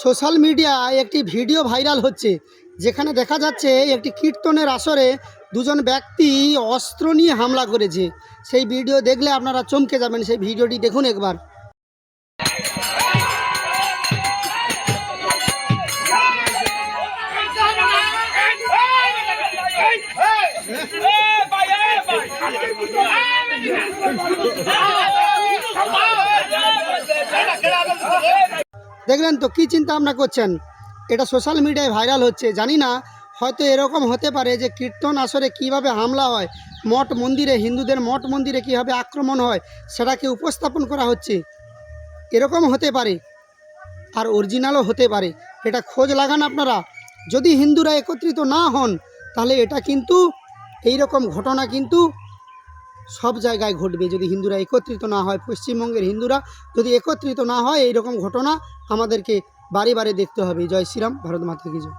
Social মিডিয়ায় একটি video viral হচ্ছে, যেখানে দেখা যাচ্ছে একটি কীর্তনের আসরে দুজন ব্যক্তি অস্ত্র নিয়ে হামলা করেছে। সেই ভিডিও দেখলে আপনারা চমকে যাবেন। সেই ভিডিওটি দেখুন একবার। দেখলেন তো কি চিন্তা ভাবনা করছেন? এটা সোশ্যাল মিডিয়ায় ভাইরাল হচ্ছে। জানি না, হয়তো এরকম হতে পারে যে কীর্তন আসরে কিভাবে হামলা হয়, মঠ মন্দিরে, হিন্দুদের মঠ মন্দিরে কীভাবে আক্রমণ হয় সেটাকে উপস্থাপন করা হচ্ছে। এরকম হতে পারে, আর অরিজিনালও হতে পারে। এটা খোঁজ লাগান আপনারা। যদি হিন্দুরা একত্রিত না হন, তাহলে এটা কিন্তু এইরকম ঘটনা কিন্তু সব জায়গায় ঘটবে। যদি হিন্দুরা একত্রিত না হয়, পশ্চিমবঙ্গের হিন্দুরা যদি একত্রিত না হয়, এইরকম ঘটনা আমাদেরকে বারে বারে দেখতে হবে। জয় শ্রীরাম, ভারত মাতা কি জয়।